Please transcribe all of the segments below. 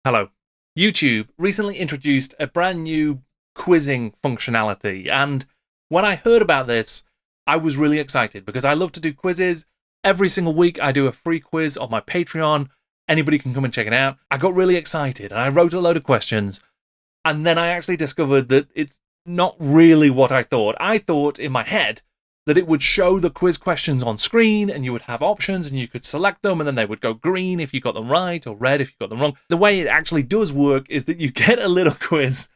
Hello. YouTube recently introduced a brand new quizzing functionality, and when I heard about this, I was really excited because I love to do quizzes. Every single week I do a free quiz on my Patreon. Anybody can come and check it out. I got really excited and I wrote a load of questions, and then I actually discovered that it's not really what I thought. I thought in my head that it would show the quiz questions on screen and you would have options and you could select them and then they would go green if you got them right or red if you got them wrong. The way it actually does work is that you get a little quiz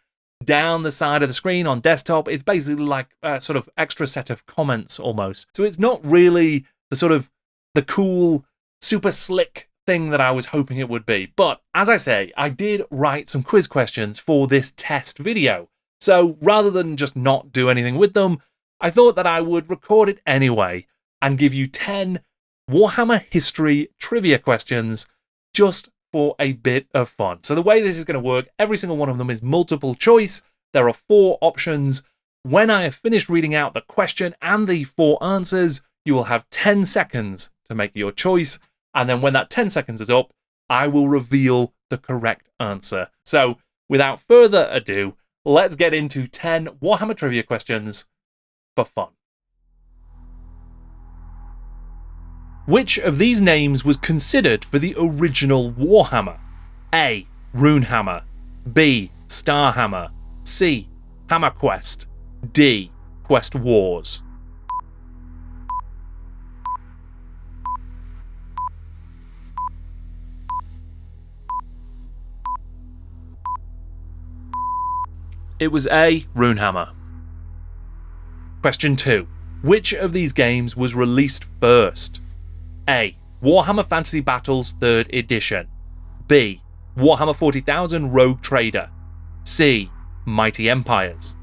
down the side of the screen on desktop. It's basically like a sort of extra set of comments almost. So it's not really the cool, super slick thing that I was hoping it would be. But as I say, I did write some quiz questions for this test video. So rather than just not do anything with them, I thought that I would record it anyway and give you 10 Warhammer history trivia questions just for a bit of fun. So the way this is going to work, every single one of them is multiple choice. There are 4 options. When I have finished reading out the question and the 4 answers, you will have 10 seconds to make your choice. And then when that 10 seconds is up, I will reveal the correct answer. So without further ado, let's get into 10 Warhammer trivia questions for fun. Which of these names was considered for the original Warhammer? A. Runehammer. B. Starhammer. C. Hammer Quest. D. Quest Wars. It was A. Runehammer. Question 2. Which of these games was released first? A. Warhammer Fantasy Battles 3rd Edition. B. Warhammer 40,000 Rogue Trader. C. Mighty Empires.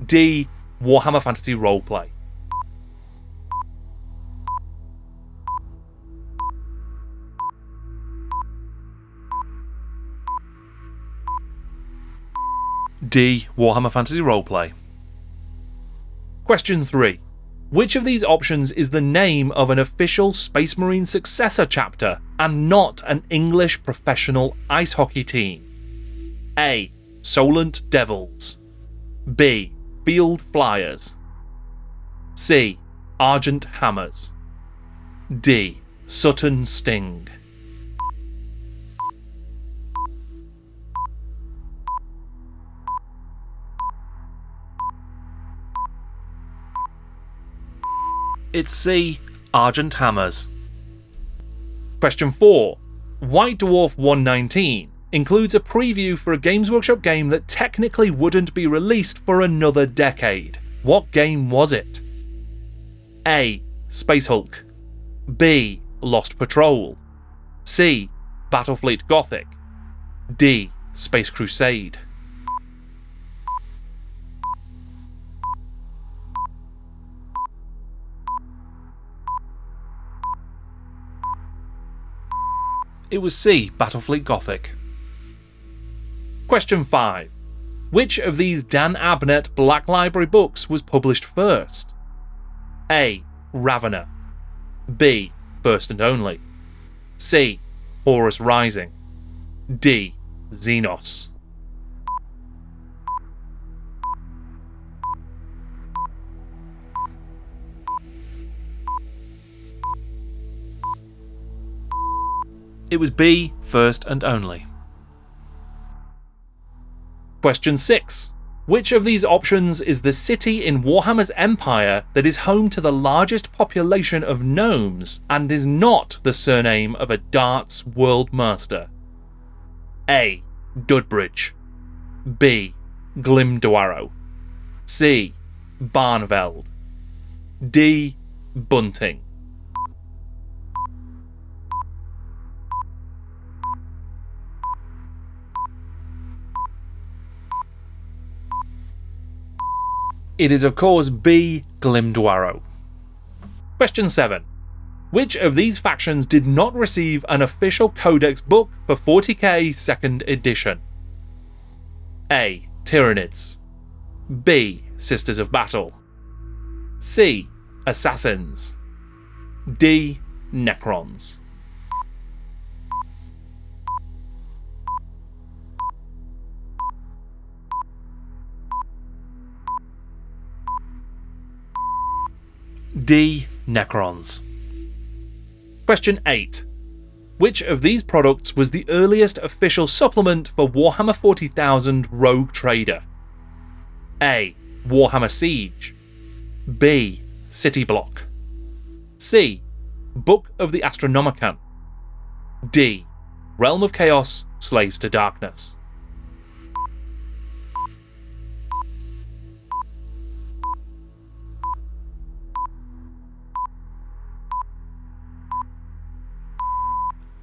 D. Warhammer Fantasy Roleplay. D. Warhammer Fantasy Roleplay. Question 3. Which of these options is the name of an official Space Marine successor chapter and not an English professional ice hockey team? A. Solent Devils. B. Field Flyers. C. Argent Hammers. D. Sutton Sting. It's C. Argent Hammers. Question 4. White Dwarf 119 includes a preview for a Games Workshop game that technically wouldn't be released for another decade. What game was it? A. Space Hulk. B. Lost Patrol. C. Battlefleet Gothic. D. Space Crusade. It was C. Battlefleet Gothic. Question 5. Which of these Dan Abnett Black Library books was published first? A. Ravener. B. First and Only. C. Horus Rising. D. Xenos. It was B. First and Only. Question 6. Which of these options is the city in Warhammer's Empire that is home to the largest population of gnomes and is not the surname of a darts world master? A. Dudbridge. B. Glimdwaro. C. Barnveld. D. Bunting. It is of course B. Glimdwaro. Question 7. Which of these factions did not receive an official Codex book for 40k 2nd edition? A. Tyranids. B. Sisters of Battle. C. Assassins. D. Necrons. D. Necrons. Question 8. Which of these products was the earliest official supplement for Warhammer 40,000 Rogue Trader? A. Warhammer Siege. B. City Block. C. Book of the Astronomicon. D. Realm of Chaos, Slaves to Darkness.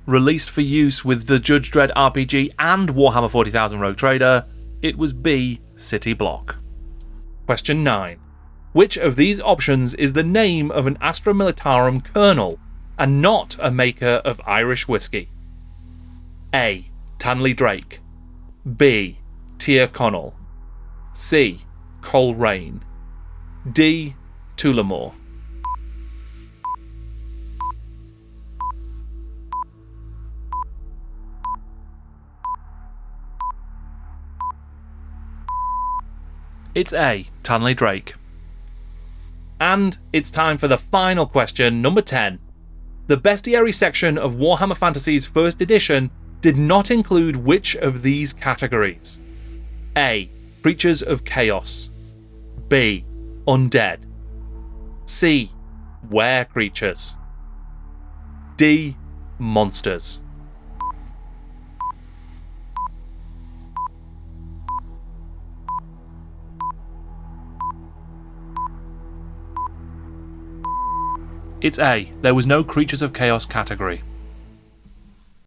Released for use with the Judge Dredd RPG and Warhammer 40,000 Rogue Trader, it was B. City Block. Question 9. Which of these options is the name of an Astra Militarum colonel and not a maker of Irish whiskey? A. Tanley Drake. B. Tia Connell. C. Coleraine. D. Tullamore. It's A. Tanley Drake. And it's time for the final question, number 10. The bestiary section of Warhammer Fantasy's first edition did not include which of these categories? A. Creatures of Chaos. B. Undead. C. Were creatures. D. Monsters. It's A. There was no Creatures of Chaos category.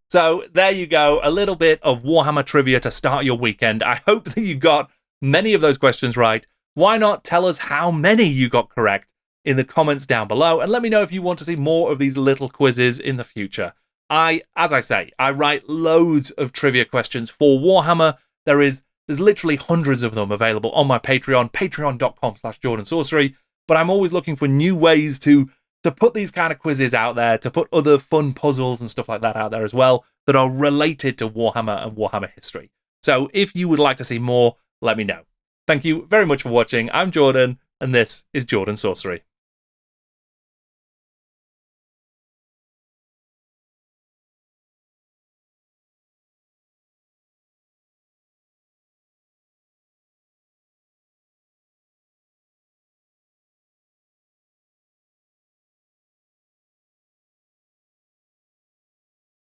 So there you go, a little bit of Warhammer trivia to start your weekend. I hope that you got many of those questions right. Why not tell us how many you got correct in the comments down below, and let me know if you want to see more of these little quizzes in the future. As I say, I write loads of trivia questions for Warhammer. There's literally hundreds of them available on my Patreon, patreon.com/JordanSorcery, but I'm always looking for new ways to put these kind of quizzes out there, to put other fun puzzles and stuff like that out there as well that are related to Warhammer and Warhammer history. So if you would like to see more, let me know. Thank you very much for watching. I'm Jordan, and this is Jordan Sorcery.